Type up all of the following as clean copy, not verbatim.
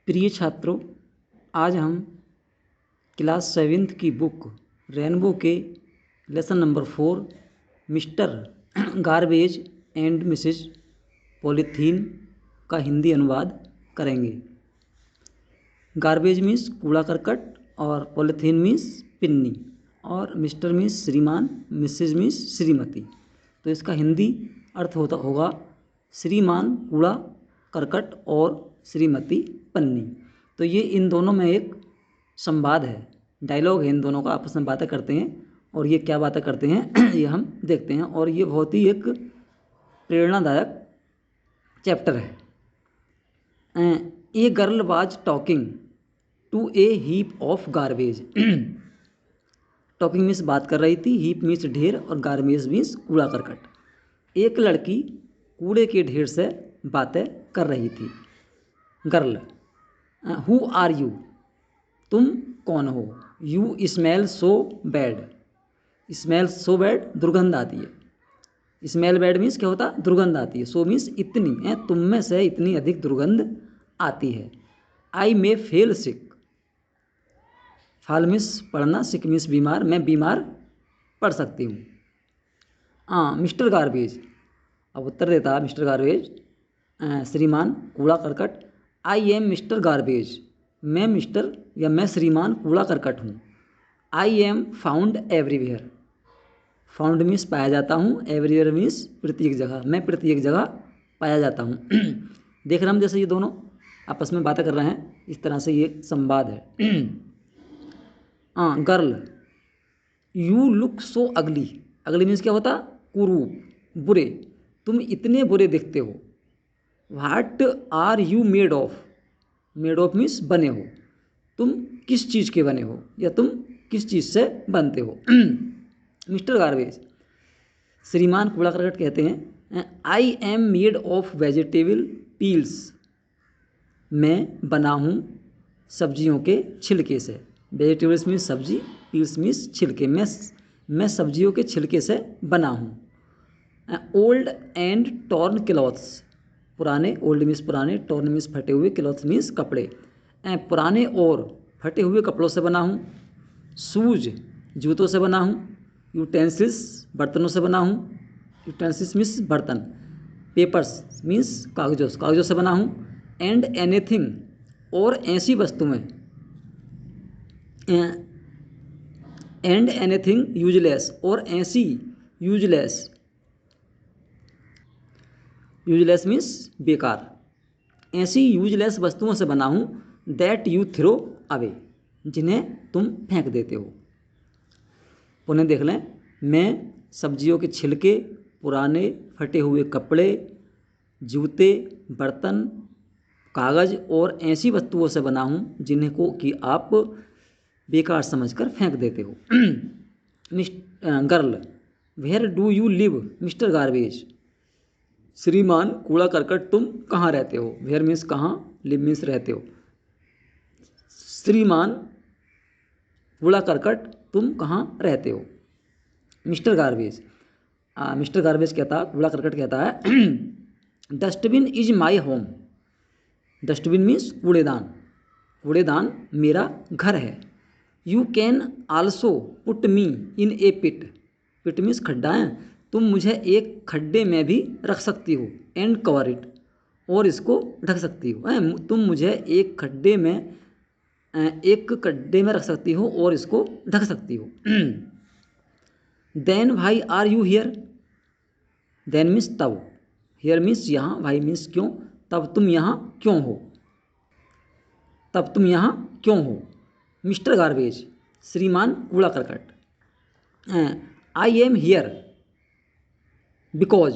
प्रिय छात्रों, आज हम क्लास 7th की बुक रेनबो के lesson number 4 Mr Garbage and Mrs Polythene का हिंदी अनुवाद करेंगे। गार्बेज मीन्स कूड़ा करकट और पॉलीथीन मीन्स पिन्नी और मिस्टर मीन्स श्रीमान, मिसेज मीन्स श्रीमती। तो इसका हिंदी अर्थ होगा श्रीमान कूड़ा करकट और श्रीमती पन्नी। तो ये इन दोनों में एक संवाद है, डायलॉग है, इन दोनों का आपस में बातें करते हैं और ये क्या बातें करते हैं ये हम देखते हैं। और ये बहुत ही एक प्रेरणादायक चैप्टर है। A girl was talking to a heap of garbage. Talking means बात कर रही थी, हीप मीन्स ढेर और गार्बेज मीन्स कूड़ा करकट। एक लड़की कूड़े के ढेर से बातें कर रही थी। गर्ल, हु आर यू, तुम कौन हो। You smell so bad, smell so bad दुर्गंध आती है। स्मेल बैड मीन्स क्या होता है, दुर्गंध आती है। सो मीन्स इतनी है, तुम में से इतनी अधिक दुर्गंध आती है। आई मे फेल सिक, फाल मीन्स पढ़ना, सिक मीन्स बीमार, मैं बीमार पड़ सकती हूँ। मिस्टर गार्बेज, अब उत्तर देता है मिस्टर गार्बेज, श्रीमान कूड़ा करकट। आई एम मिस्टर गार्बेज, मैं मिस्टर या मैं श्रीमान कूड़ा करकट हूँ। I am found everywhere, found means पाया जाता हूँ, एवरीवेयर मीन्स प्रत्येक जगह, मैं प्रत्येक जगह पाया जाता हूँ। देख रहे हम जैसे ये दोनों आपस में बातें कर रहे हैं, इस तरह से ये संवाद है। गर्ल, यू लुक सो अगली, अगली मीन्स क्या होता, कुरूप, बुरे, तुम इतने बुरे दिखते हो। What are you made of, made of means बने हो, तुम किस चीज़ के बने हो या तुम किस चीज़ से बनते हो। मिस्टर गार्बेज, श्रीमान कूड़ा करकट कहते हैं, I am made of vegetable peels, मैं बना हूँ सब्जियों के छिलके से। वेजिटेबल्स मीन्स सब्जी, पील्स मीन्स छिलके, मैं सब्जियों के छिलके से बना हूँ। ओल्ड एंड टॉर्न क्लॉथ्स, पुराने, ओल्ड मीन्स पुराने, टॉर्न मीन्स फटे हुए, क्लॉथ्स मीन्स कपड़े, पुराने और फटे हुए कपड़ों से बना हूँ। शूज, जूतों से बना हूँ। यूटेंसिल्स, बर्तनों से बना हूँ, यूटेंसिल्स मीन्स बर्तन। पेपर्स मीन्स कागजों, कागजों से बना हूँ। एंड एनीथिंग, और ऐसी वस्तुएं, एंड एनीथिंग यूजलेस, और ऐसी यूजलेस, यूजलेस मीन्स बेकार, ऐसी यूजलेस वस्तुओं से बना हूँ। दैट यू थ्रो अवे, जिन्हें तुम फेंक देते हो। पुनः देख लें, मैं सब्जियों के छिलके, पुराने फटे हुए कपड़े, जूते, बर्तन, कागज़ और ऐसी वस्तुओं से बना हूँ जिन्हें को कि आप बेकार समझकर फेंक देते हो। Girl, where do you live Mr Garbage, श्रीमान कूड़ा करकट तुम कहाँ रहते हो। वेयर मीन्स कहाँ, लिव मीन्स रहते हो। श्रीमान कूड़ा करकट तुम कहाँ रहते हो। मिस्टर गार्बेज, मिस्टर गार्बेज कहता, कूड़ा करकट कहता है, dustbin is my home, dustbin means कूड़ेदान, कूड़ेदान मेरा घर है। You can also put me in a pit, pit means खड्डा है, तुम मुझे एक खड्डे में भी रख सकती हो। एंड कवर इट, और इसको ढक सकती हो। तुम मुझे एक खड्डे में रख सकती हो और इसको ढक सकती हो। Then why are you here, then means तब, हियर मीन्स यहाँ, वाई मीन्स क्यों, तब तुम यहाँ क्यों हो, तब तुम यहाँ क्यों हो। मिस्टर गार्बेज, श्रीमान कूड़ा करकट, आई एम हियर बिकॉज,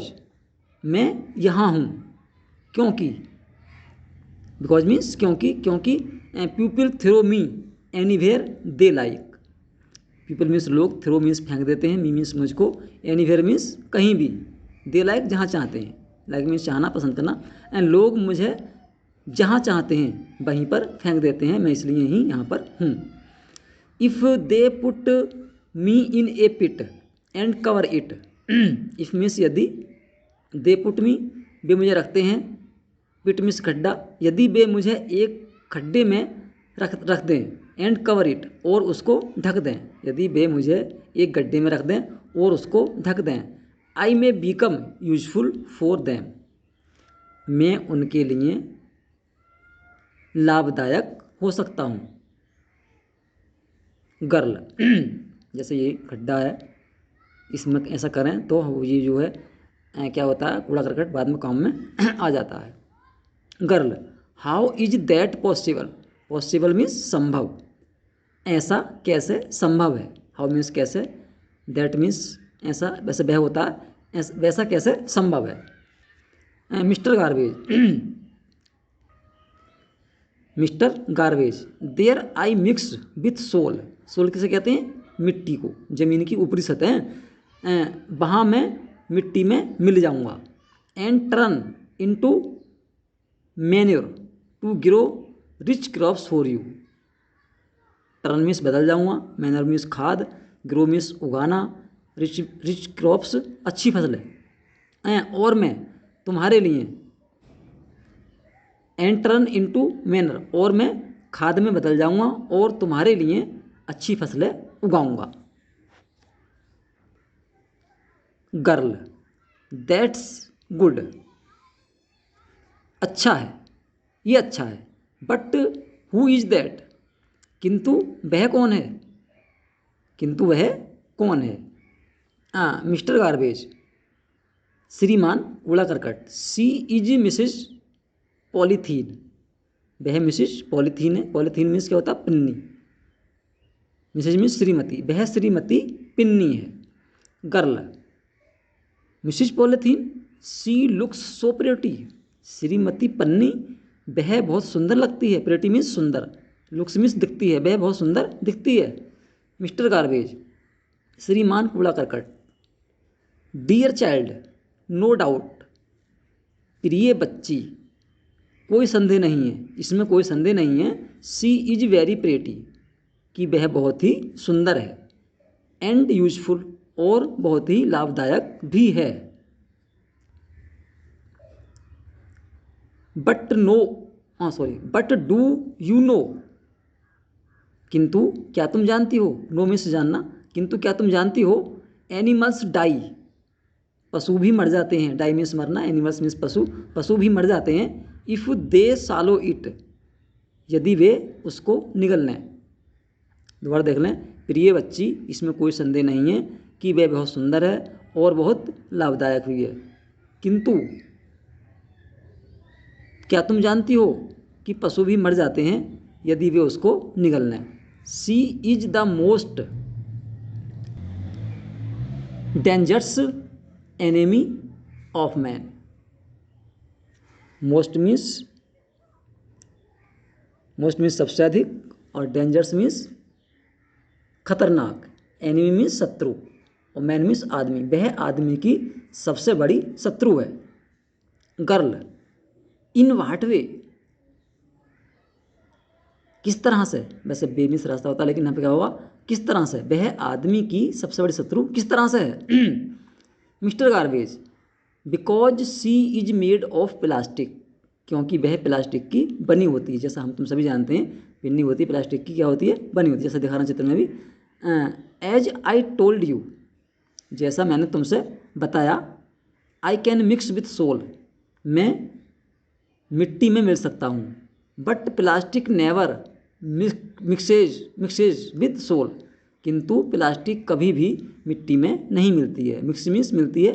मैं यहाँ हूँ क्योंकि, बिकॉज मीन्स क्योंकि, क्योंकि people throw me anywhere they like, people means लोग, थ्रो मीन्स फेंक देते हैं, मी मीन्स मुझको, एनीवेयर मीन्स कहीं भी, दे लाइक जहाँ चाहते हैं, लाइक मीन्स चाहना, पसंद करना, एंड लोग मुझे जहाँ चाहते हैं वहीं पर फेंक देते हैं, मैं इसलिए ही यहाँ पर हूँ। If they put me in a pit and cover it, if means यदि, दे पुट मी वे मुझे रखते हैं, पिट मीन्स खड्डा, यदि वे मुझे एक खड्डे में रख रख दें, एंड कवर इट, और उसको ढक दें। यदि वे मुझे एक गड्ढे में रख दें और उसको ढक दें। I may become useful for them, मैं उनके लिए लाभदायक हो सकता हूँ। गर्ल, जैसे ये गड्ढा है, इसमें ऐसा करें तो ये जो है क्या होता है, कूड़ा करकट बाद में काम में आ जाता है। Girl, how is that possible, possible means संभव, ऐसा कैसे संभव है। हाउ मीन्स कैसे, दैट मीन्स ऐसा, वैसे वह होता है, वैसा कैसे संभव है। Mister garbage, mister garbage, there I mix with soil, soil किसे कहते हैं, मिट्टी को, जमीन की ऊपरी सतह, वहाँ मैं मिट्टी में मिल जाऊँगा। And turn into manure to grow rich crops for you, turn means बदल जाऊँगा, मैन्योर मीन्स खाद, ग्रो मीन्स उगाना, रिच रिच क्रॉप्स अच्छी फसलें, और मैं तुम्हारे लिए, एंड टर्न इनटू मैनर, और मैं खाद में बदल जाऊँगा और तुम्हारे लिए अच्छी फसलें उगाऊंगा। गर्ल, दैट्स गुड, अच्छा है, ये अच्छा है। बट हु इज दैट, किंतु वह कौन है, किंतु वह कौन है। मिस्टर गार्बेज, श्रीमान कूड़ा करकट, सी इज मिसेज पॉलीथीन, वह मिसेज पॉलीथीन है, पॉलीथीन मीन्स क्या होता है, पन्नी, मिसेज मीन्स श्रीमती, वह श्रीमती पिन्नी है। गर्ल, मिसेज पॉलीथीन, सी लुक्स सो प्रेटी, श्रीमती पन्नी वह बहुत सुंदर लगती है, प्रेटी मीन्स सुंदर, लुक्स मीन्स दिखती है, वह बहुत सुंदर दिखती है। मिस्टर गार्बेज, श्रीमान कूड़ा करकट, डियर चाइल्ड, नो डाउट, प्रिय बच्ची, कोई संदेह नहीं है, इसमें कोई संदेह नहीं है। सी इज वेरी प्रेटी, कि वह बहुत ही सुंदर है। एंड यूजफुल, और बहुत ही लाभदायक भी है। But no, but do you know, किंतु क्या तुम जानती हो, नो मीन्स जानना, किंतु क्या तुम जानती हो, एनिमल्स डाई, पशु भी मर जाते हैं, डाई मीन्स मरना, एनिमल्स मीन्स पशु, पशु भी मर जाते हैं। इफ़ दे सालो इट, यदि वे उसको निगल लें। दोबारा देख लें, प्रिय बच्ची, इसमें कोई संदेह नहीं है कि वह बहुत सुंदर है और बहुत लाभदायक भी है, किंतु क्या तुम जानती हो कि पशु भी मर जाते हैं यदि वे उसको निगल लें। She is the most dangerous enemy of man, most means सबसे अधिक, और डेंजरस मीन्स खतरनाक, एनिमी मीन्स शत्रु, और मैन मीन्स आदमी, वह आदमी की सबसे बड़ी शत्रु है। गर्ल, इन व्हाट वे, किस तरह से, वैसे बे मीन्स रास्ता होता है लेकिन यहाँ पे क्या होगा, किस तरह से, वह आदमी की सबसे बड़ी शत्रु किस तरह से है। Mister garbage, because she is made of plastic, क्योंकि वह प्लास्टिक की बनी होती है, जैसा हम तुम सभी जानते हैं, पिन्नी होती है प्लास्टिक की, क्या होती है, बनी होती है, जैसा दिखा रहा चित्र में भी। एज आई टोल्ड यू, जैसा मैंने तुमसे बताया। I can mix with soil, मैं मिट्टी में मिल सकता हूँ। But plastic never mixes with soil, किंतु प्लास्टिक कभी भी मिट्टी में नहीं मिलती है। मिक्स मीन्स मिलती है,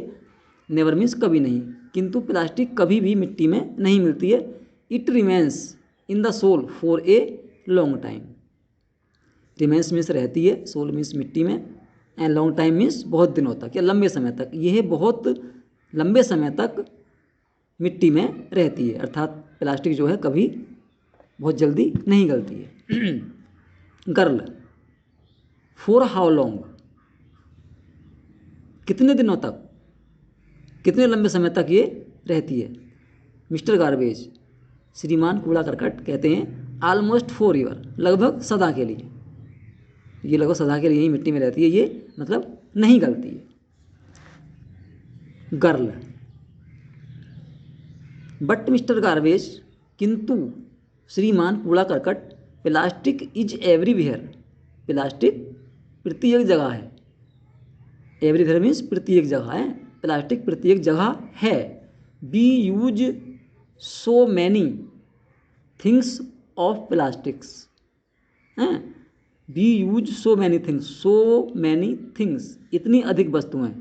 नेवर मीन्स कभी नहीं, किंतु प्लास्टिक कभी भी मिट्टी में नहीं मिलती है। It remains in the soil for a long time, remains means रहती है, सोल मीन्स मिट्टी में, एंड लॉन्ग टाइम मीन्स बहुत दिनों तक या लंबे समय तक, यह बहुत लंबे समय तक मिट्टी में रहती है, अर्थात प्लास्टिक जो है कभी बहुत जल्दी नहीं गलती है। गर्ल, फॉर हाउ लॉन्ग, कितने दिनों तक, कितने लंबे समय तक ये रहती है। मिस्टर गार्बेज, श्रीमान कूड़ा करकट कहते हैं, ऑलमोस्ट फॉर ईयर, लगभग सदा के लिए, ये लगभग सदा के लिए ही मिट्टी में रहती है, ये मतलब नहीं गलती है। गर्ल, बट मिस्टर गार्बेज, किंतु श्रीमान कूड़ा करकट, प्लास्टिक इज एवरीवेयर, प्लास्टिक प्रत्येक जगह है, एवरीवेयर मीन्स प्रत्येक जगह है, प्लास्टिक प्रत्येक जगह है। We use so many things of plastics हैं, we use so many things, so many things इतनी अधिक वस्तुएं,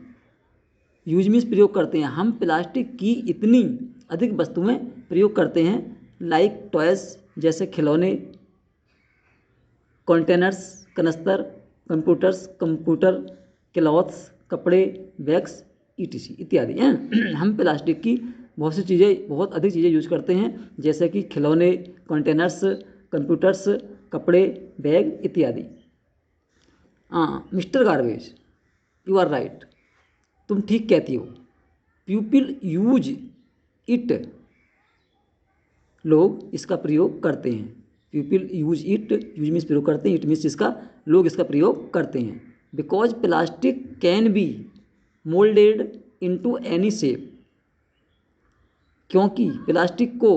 यूज मीन्स प्रयोग करते हैं, हम प्लास्टिक की इतनी अधिक वस्तुएं प्रयोग करते हैं, लाइक टॉयज जैसे खिलौने, कंटेनर्स कनस्तर, कंप्यूटर, क्लॉथ्स कपड़े, बैग्स ईटीसी इत्यादि हैं। हम प्लास्टिक की बहुत सी चीज़ें, बहुत अधिक चीज़ें यूज करते हैं, जैसे कि खिलौने, कंटेनर्स, कंप्यूटर्स, कपड़े, बैग इत्यादि। हाँ mister garbage, you are right, तुम ठीक कहती हो। पीपल यूज इट, लोग इसका प्रयोग करते हैं। People use it, use means प्रयोग करते हैं, इट मीन्स इसका, लोग इसका प्रयोग करते हैं। Because plastic can be moulded into any shape, क्योंकि प्लास्टिक को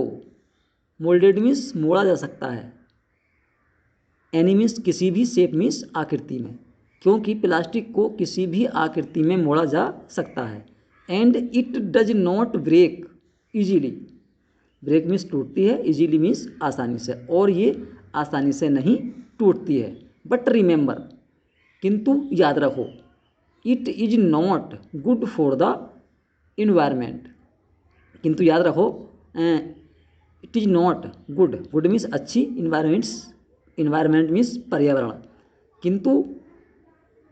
मोल्डेड मीन्स मोड़ा जा सकता है, एनी मीन्स किसी भी, शेप मीन्स आकृति में, क्योंकि प्लास्टिक को किसी भी आकृति में मोड़ा जा सकता है। And it does not break easily, break means टूटती है, इजीली मीन्स आसानी से, और ये आसानी से नहीं टूटती है। बट रिमेंबर, किंतु याद रखो, it is not good for the environment, किंतु याद रखो, it is not good, good means अच्छी, इन्वायरमेंट मीन्स पर्यावरण, किंतु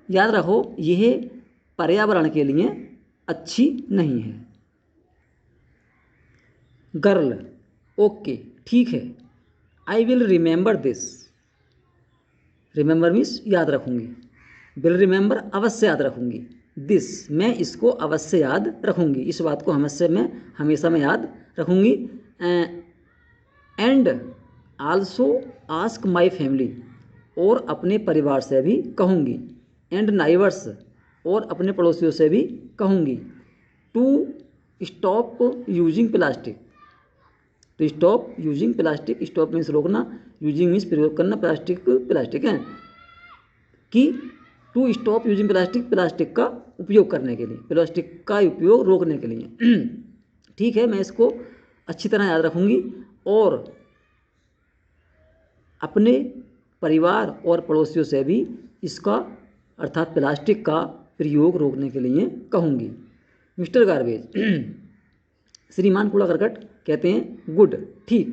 याद रखो यह पर्यावरण के लिए अच्छी नहीं है। गर्ल, ओके ठीक है, I will remember this, remember means याद रखूंगी, विल रिमेंबर अवश्य याद रखूंगी, दिस मैं इसको अवश्य याद रखूंगी, इस बात को हमेशा मैं याद रखूंगी। And also ask my family, और अपने परिवार से भी कहूँगी, एंड नाइबर्स, और अपने पड़ोसियों से भी कहूँगी, to stop using plastic, to stop using plastic, stop means रोकना, यूजिंग मीन्स प्रयोग करना, प्लास्टिक है, कि to stop using plastic, plastic का उपयोग करने के लिए, प्लास्टिक का उपयोग रोकने के लिए। ठीक है, मैं इसको अच्छी तरह याद रखूँगी, और अपने परिवार और पड़ोसियों से भी इसका, अर्थात प्लास्टिक का प्रयोग रोकने के लिए कहूँगी। मिस्टर गार्बेज, श्रीमान कूड़ा करकट कहते हैं, गुड ठीक,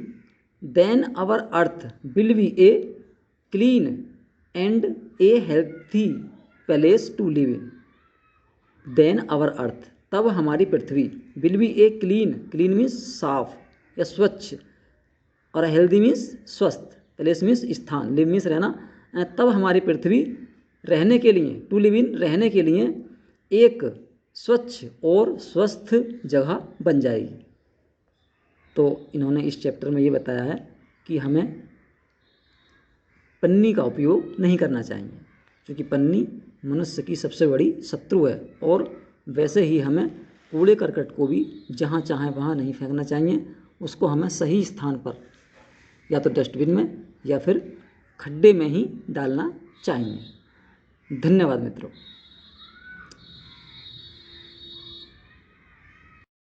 then our earth will be a clean and a healthy place to live in, then our earth, तब हमारी पृथ्वी, will be a clean, clean means साफ या स्वच्छ, और हेल्दी मीन्स स्वस्थ, प्लेस मीन्स स्थान, लिव मीन्स रहना, तब हमारी पृथ्वी रहने के लिए, टू लिव इन रहने के लिए, एक स्वच्छ और स्वस्थ जगह बन जाएगी। तो इन्होंने इस चैप्टर में ये बताया है कि हमें पन्नी का उपयोग नहीं करना चाहिए, क्योंकि पन्नी मनुष्य की सबसे बड़ी शत्रु है, और वैसे ही हमें कूड़े करकट को भी जहाँ चाहे वहाँ नहीं फेंकना चाहिए, उसको हमें सही स्थान पर, या तो डस्टबिन में या फिर खड्डे में ही डालना चाहिए। धन्यवाद मित्रों।